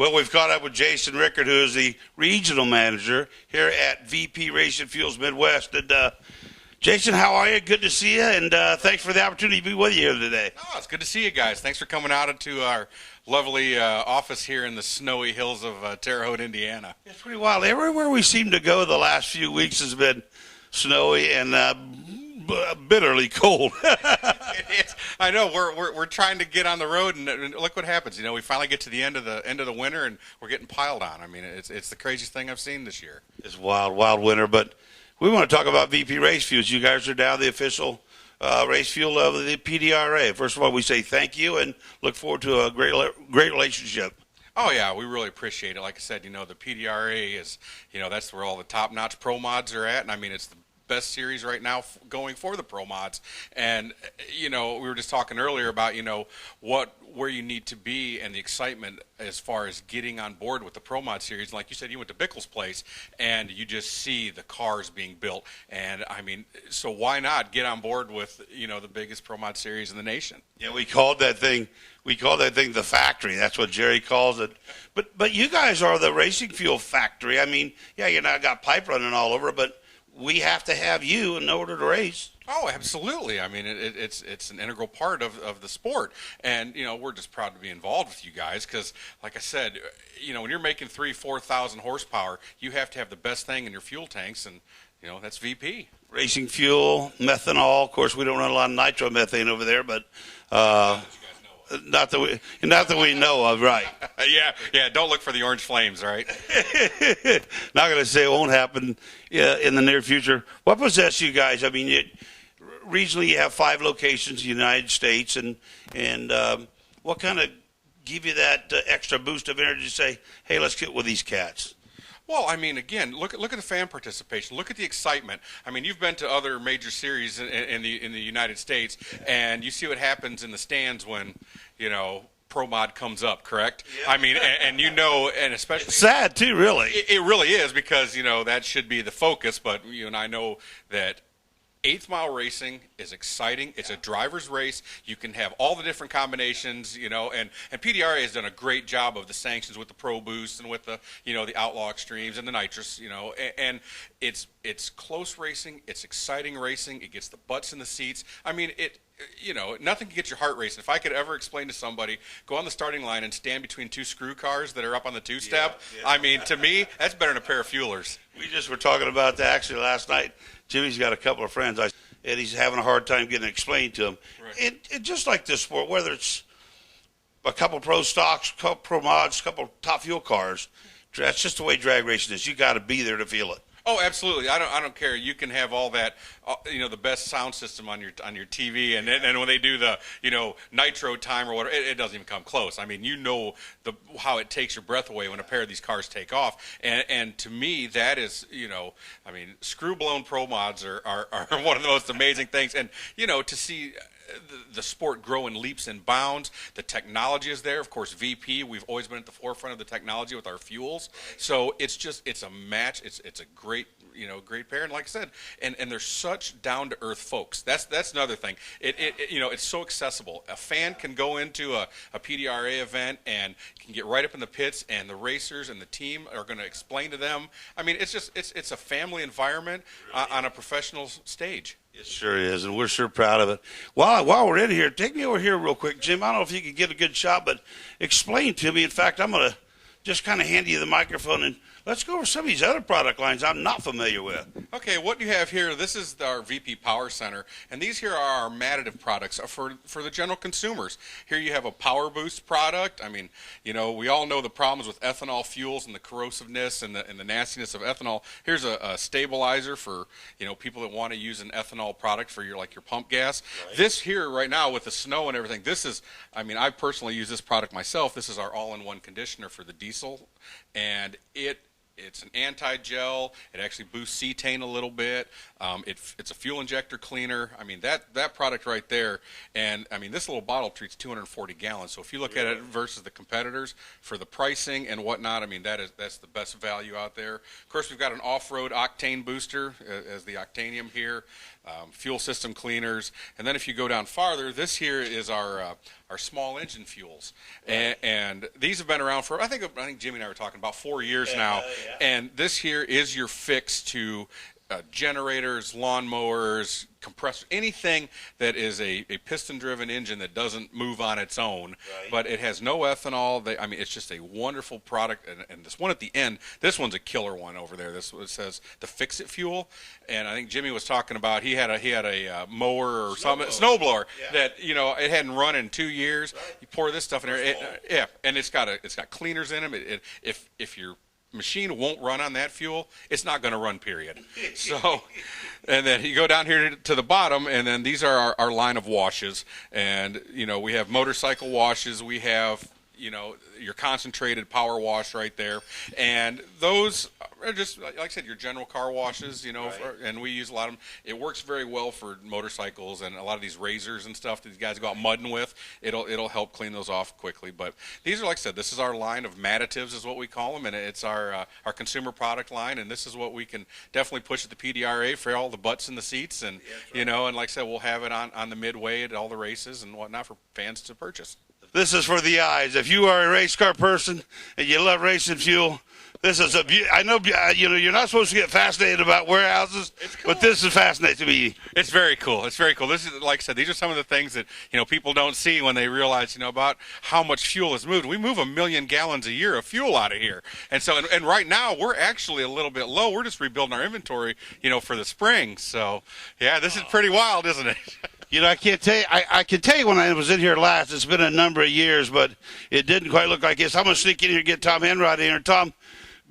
Well, we've caught up with Jason Rueckert, who is the regional manager here at VP Racing Fuels Midwest. And Jason, how are you? Good to see you, and thanks for the opportunity to be with you here today. Oh, it's good to see you guys. Thanks for coming out into our lovely office here in the snowy hills of Terra, Haute, Indiana. It's pretty wild. Everywhere we seem to go the last few weeks has been snowy and bitterly cold. I know we're trying to get on the road, and look what happens. You know, we finally get to the end of the winter, and we're getting piled on. I mean, it's the craziest thing I've seen this year. It's wild winter, but we want to talk about VP Race Fuels. You guys are now the official race fuel of the PDRA. First of all, we say thank you and look forward to a great relationship. Oh, yeah, we really appreciate it. Like I said, you know, the PDRA is, you know, that's where all the top-notch pro mods are at, and I mean, it's the best series right now going for the pro mods. And you know, we were just talking earlier about, you know, where you need to be and the excitement as far as getting on board with the pro mod series. Like you said, you went to Bickle's place and you just see the cars being built, and I mean, so why not get on board with, you know, the biggest pro mod series in the nation? Yeah, we called that thing the factory. That's what Jerry calls it. But you guys are the racing fuel factory. I mean, yeah, you know, got pipe running all over, but we have to have you in order to race. Oh, absolutely. I mean, it's an integral part of the sport. And, you know, we're just proud to be involved with you guys because, like I said, you know, when you're making 3,000-4,000 horsepower, you have to have the best thing in your fuel tanks, and, you know, that's VP. Racing fuel, methanol. Of course, we don't run a lot of nitromethane over there, but not that we know of, right? yeah. Don't look for the orange flames, right? Not going to say it won't happen in the near future. What possesses you guys? I mean, regionally you have 5 locations in the United States, and what kind of give you that extra boost of energy to say, hey, let's get with these cats? Well, I mean, again, look at the fan participation. Look at the excitement. I mean, you've been to other major series in the United States, and you see what happens in the stands when, you know, Pro Mod comes up, correct? Yeah. I mean, and you know, and especially it's sad too, really. It really is, because, you know, that should be the focus. But you and I know that 8th mile racing is exciting. It's a driver's race. You can have all the different combinations, you know, and PDRA has done a great job of the sanctions with the Pro Boost and with the, you know, the Outlaw Extremes and the Nitrous, you know, and it's close racing. It's exciting racing. It gets the butts in the seats. I mean, you know, nothing can get your heart racing. If I could ever explain to somebody, go on the starting line and stand between 2 screw cars that are up on the two-step, yeah. I mean, to me, that's better than a pair of fuelers. We just were talking about that actually last night. Jimmy's got a couple of friends, and he's having a hard time getting it explained to him. Right. It just like this sport, whether it's a couple pro stocks, couple pro mods, couple top fuel cars, that's just the way drag racing is. You got to be there to feel it. Oh, absolutely. I don't care. You can have all that, you know, the best sound system on your TV, and when they do the, you know, nitro time or whatever, it doesn't even come close. I mean, you know how it takes your breath away when a pair of these cars take off, and to me that is, you know, I mean, screw blown pro mods are one of the most amazing things, and you know, to see the sport grow in leaps and bounds. The technology is there. Of course, VP, we've always been at the forefront of the technology with our fuels. So it's a match. It's a great, you know, great pair. And like I said, and they're such down-to-earth folks. That's another thing. You know, it's so accessible. A fan can go into a PDRA event and can get right up in the pits, and the racers and the team are going to explain to them. I mean, it's a family environment on a professional stage. It sure is, and we're sure proud of it. While we're in here, take me over here real quick, Jim. I don't know if you can get a good shot, but explain to me. In fact, I'm going to just kind of hand you the microphone, and let's go over some of these other product lines I'm not familiar with. Okay, what you have here, this is our VP Power Center, and these here are our additive products for the general consumers. Here you have a Power Boost product. I mean, you know, we all know the problems with ethanol fuels and the corrosiveness and the nastiness of ethanol. Here's a stabilizer for, you know, people that want to use an ethanol product for your pump gas. Right. This here right now with the snow and everything, this is, I mean, I personally use this product myself. This is our all-in-one conditioner for the diesel, and it's an anti-gel. It actually boosts cetane a little bit. It's a fuel injector cleaner. I mean, that product right there, and I mean, this little bottle treats 240 gallons. So if you look at it versus the competitors for the pricing and whatnot, I mean, that's the best value out there. Of course, we've got an off-road octane booster as the Octanium here. fuel system cleaners, and then if you go down farther, this here is our small engine fuels, and these have been around for I think Jimmy and I were talking about 4 years now, and this here is your fix to generators, lawnmowers, compressor, anything that is a piston-driven engine that doesn't move on its own, but it has no ethanol. I mean, it's just a wonderful product. And this one at the end, this one's a killer one over there. This one says the Fix-It fuel, and I think Jimmy was talking about he had a mower or snowblower that it hadn't run in 2 years. You pour this stuff in there, and it's got cleaners in them. If you're machine won't run on that fuel, it's not going to run, period. So, and then you go down here to the bottom, and then these are our line of washes. And, we have motorcycle washes. We have, your concentrated power wash right there. And those are just, like I said, your general car washes, and we use a lot of them. It works very well for motorcycles and a lot of these razors and stuff that these guys go out mudding with. It'll help clean those off quickly. But these are, like I said, this is our line of mattatives is what we call them, and it's our consumer product line, and this is what we can definitely push at the PDRA for all the butts in the seats, and, and like I said, we'll have it on the midway at all the races and whatnot for fans to purchase. This is for the eyes. If you are a race car person and you love racing fuel, this is I know you're not supposed to get fascinated about warehouses, cool. But this is fascinating to me. It's very cool. It's very cool. This is, like I said, these are some of the things that people don't see when they realize about how much fuel is moved. We move 1 million gallons a year of fuel out of here, and so and right now we're actually a little bit low. We're just rebuilding our inventory, for the spring. So yeah, this is pretty wild, isn't it? I can't tell you. I can tell you when I was in here last. It's been a number of years, but it didn't quite look like this. I'm going to sneak in here and get Tom Henrod in here. Tom,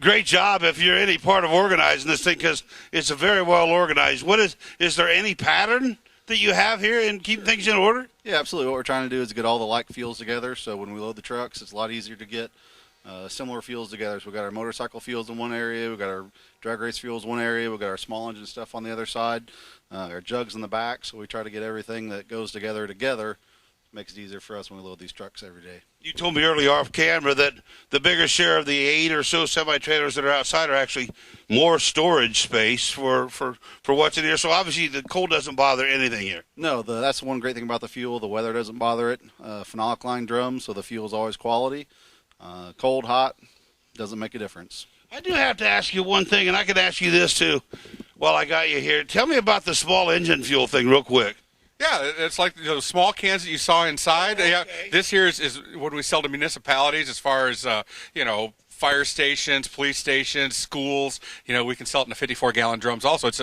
great job if you're any part of organizing this thing, because it's a very well organized. Is there any pattern that you have here in keeping things in order? Yeah, absolutely. What we're trying to do is get all the like fuels together, so when we load the trucks, it's a lot easier to get similar fuels together. So we've got our motorcycle fuels in one area, we've got our drag race fuels in one area, we've got our small engine stuff on the other side, our jugs in the back. So we try to get everything that goes together. Makes it easier for us when we load these trucks every day. You told me earlier off camera that the bigger share of the 8 or so semi-trailers that are outside are actually more storage space for what's in here. So obviously the cold doesn't bother anything here. No, that's one great thing about the fuel. The weather doesn't bother it. Phenolic line drums, so the fuel is always quality. Cold, hot, doesn't make a difference. I do have to ask you one thing, and I could ask you this too while I got you here. Tell me about the small engine fuel thing real quick. Yeah, it's like the small cans that you saw inside. Oh, okay. Yeah, this here is what we sell to municipalities as far as fire stations, police stations, schools. We can sell it in the 54-gallon drums. Also, it's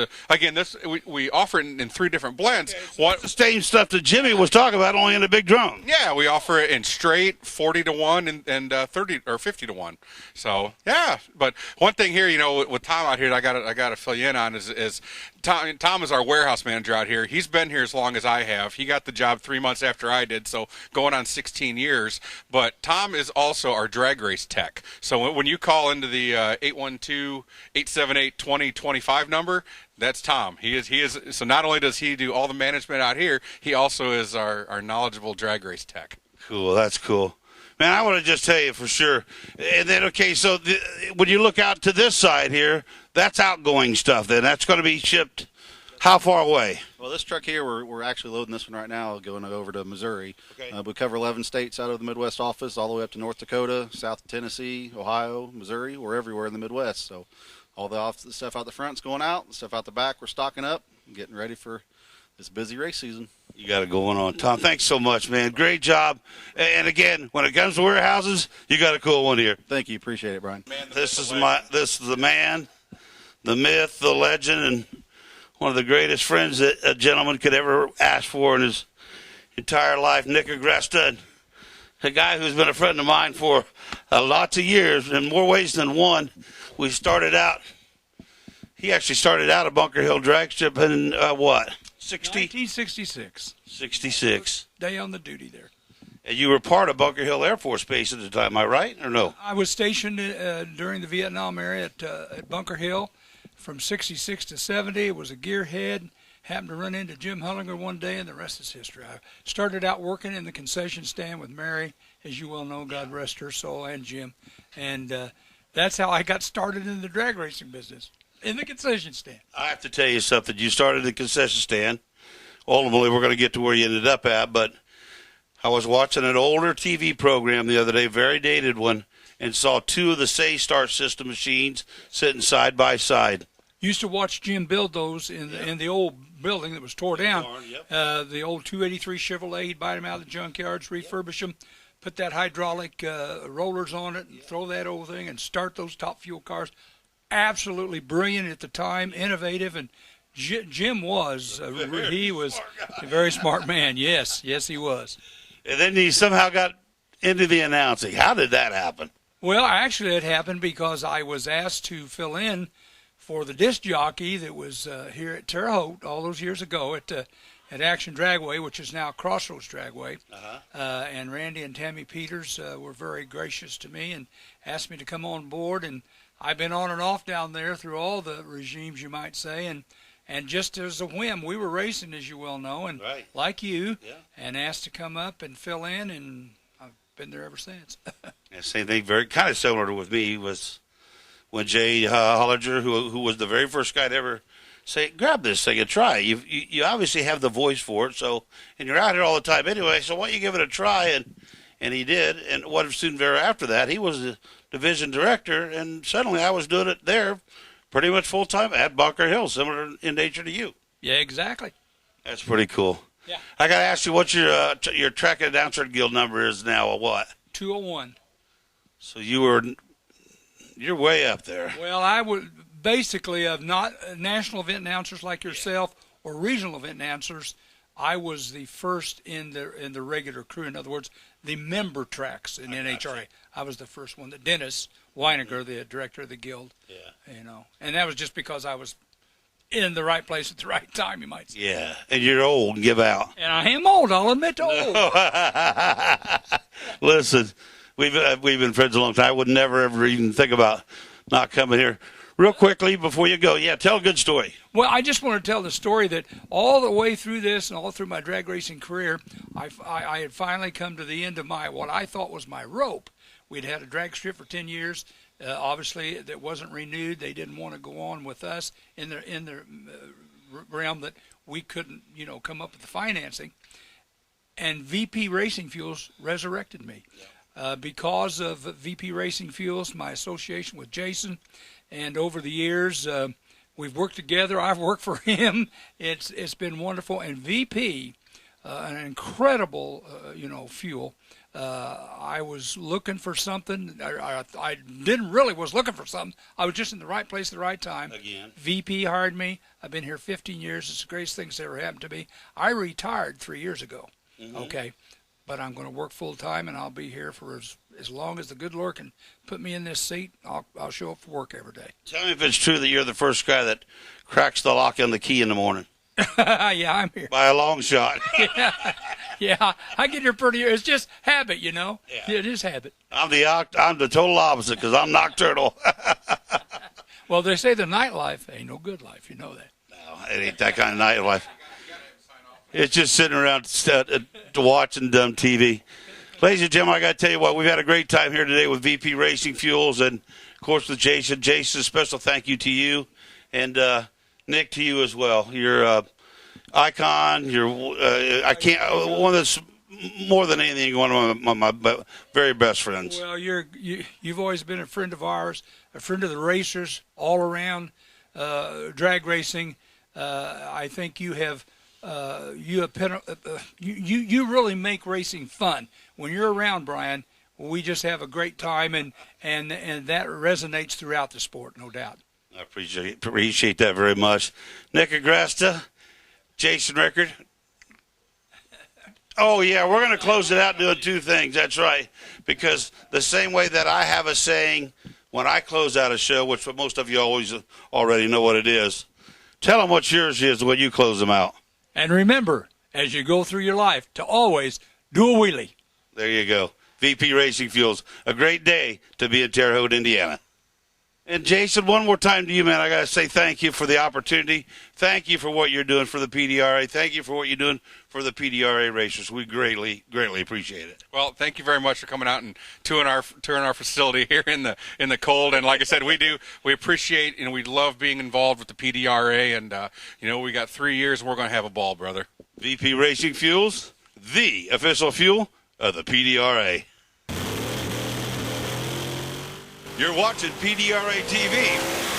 we offer it in 3 different blends. Okay, so the same stuff that Jimmy was talking about, only in a big drum. Yeah, we offer it in straight 40-to-1 and 30 or 50-to-1. So yeah, but one thing here, with Tom out here, I got to fill you in on is Tom is our warehouse manager out here. He's been here as long as I have. He got the job 3 months after I did, so going on 16 years. But Tom is also our drag race tech. So when you call into the 812-878-2025 number, that's Tom. He is. So not only does he do all the management out here, he also is our knowledgeable drag race tech. Cool. That's cool. Man, I want to just tell you for sure. And then, okay, so when you look out to this side here, that's outgoing stuff then. That's going to be shipped how far away? Well, this truck here, we're actually loading this one right now, going over to Missouri. Okay. We cover 11 states out of the Midwest office, all the way up to North Dakota, South Tennessee, Ohio, Missouri. We're everywhere in the Midwest. So all the stuff out the front's going out, the stuff out the back we're stocking up, getting ready for this busy race season. You got it going on. Tom, thanks so much, man. Great job. And again, when it comes to warehouses, you got a cool one here. Thank you. Appreciate it, Brian. This is the man, the myth, the legend, and one of the greatest friends that a gentleman could ever ask for in his entire life, Nick Agresta, a guy who's been a friend of mine for lots of years in more ways than one. He actually started out at Bunker Hill Drag Strip in what? 1966. 66. Day on the duty there. And you were part of Bunker Hill Air Force Base at the time, am I right, or no? I was stationed during the Vietnam era at Bunker Hill from 66 to 70. It was a gearhead. Happened to run into Jim Hullinger one day, and the rest is history. I started out working in the concession stand with Mary, as you well know, God rest her soul, and Jim. And that's how I got started in the drag racing business. in the concession stand. I have to tell you something. You started the concession stand. Ultimately, we're going to get to where you ended up at, but I was watching an older TV program the other day, very dated one, and saw two of the Say-Star system machines sitting side by side. Used to watch Jim build those in the old building that was tore down. The old 283 Chevrolet, he'd buy them out of the junkyards, refurbish them, put that hydraulic rollers on it, and throw that old thing and start those top fuel cars. Absolutely brilliant at the time, innovative, and Jim was. He was a very smart man. Yes, he was. And then he somehow got into the announcing. How did that happen? Well, actually, it happened because I was asked to fill in for the disc jockey that was here at Terra Haute all those years ago at Action Dragway, which is now Crossroads Dragway. And Randy and Tammy Peters were very gracious to me and asked me to come on board. And I've been on and off down there through all the regimes, you might say, and just as a whim, we were racing, as you well know, and like you, and asked to come up and fill in, and I've been there ever since. Yeah, same thing, very kind of similar to with me was when Jay Hollinger, who was the very first guy to ever say, grab this thing and try. You obviously have the voice for it, so, and you're out here all the time anyway, so why don't you give it a try? And he did, and what soon thereafter that, he was the division director, and suddenly I was doing it there pretty much full-time at Bunker Hill, similar in nature to you. Yeah, exactly. That's pretty cool. Yeah. I got to ask you what your track announcer guild number is now, or what? 201. So you're way up there. Well, I would basically of not national event announcers like yourself or regional event announcers. I was the first in the regular crew. In other words, the member tracks in NHRA. I was the first one. That Dennis Weiniger, the director of the guild. And that was just because I was in the right place at the right time, you might say. Yeah, and you're old and give out. And I am old. I'll admit to old. Listen, we've been friends a long time. I would never ever even think about not coming here. Real quickly before you go, tell a good story. Well, I just want to tell the story that all the way through this and all through my drag racing career, I had finally come to the end of what I thought was my rope. We'd had a drag strip for 10 years. Obviously, that wasn't renewed. They didn't want to go on with us in the realm that we couldn't, come up with the financing. And VP Racing Fuels resurrected me. Because of VP Racing Fuels, my association with Jason, and over the years, we've worked together. I've worked for him. It's been wonderful. And VP, an incredible, fuel. I was looking for something. I didn't really was looking for something. I was just in the right place at the right time. Again. VP hired me. I've been here 15 years. It's the greatest thing that's ever happened to me. I retired 3 years ago. Okay. But I'm going to work full time, and I'll be here for as long as the good Lord can put me in this seat. I'll show up for work every day. Tell me if it's true that you're the first guy that cracks the lock on the key in the morning. Yeah, I'm here. By a long shot. Yeah, I get here pretty. It's just habit, Yeah. It is habit. I'm the total opposite because I'm nocturnal. Well, they say the nightlife ain't no good life. You know that. No, it ain't that kind of nightlife. It's just sitting around watching dumb TV. Ladies and gentlemen, I got to tell you what, we've had a great time here today with VP Racing Fuels and, of course, with Jason. Jason, special thank you to you, and Nick, to you as well. You're icon. You're I can't one that's more than anything one of my very best friends. Well, you've always been a friend of ours, a friend of the racers all around drag racing. I think you have. You really make racing fun. When you're around, Brian, we just have a great time, and that resonates throughout the sport, no doubt. I appreciate that very much. Nick Agresta, Jason Rueckert. Oh, yeah, we're going to close it out doing two things. That's right. Because the same way that I have a saying when I close out a show, which most of you already know what it is, tell them what yours is when you close them out. And remember, as you go through your life, to always do a wheelie. There you go. VP Racing Fuels. A great day to be in Terre Haute, Indiana. And Jason, one more time to you, man. I got to say thank you for the opportunity. Thank you for what you're doing for the PDRA. Thank you for what you're doing for the PDRA racers. We greatly appreciate it. Well, thank you very much for coming out and touring our facility here in the cold. And like I said, we appreciate and we love being involved with the PDRA. And we got 3 years and we're going to have a ball, brother. VP Racing Fuels, the official fuel of the PDRA. You're watching PDRA TV.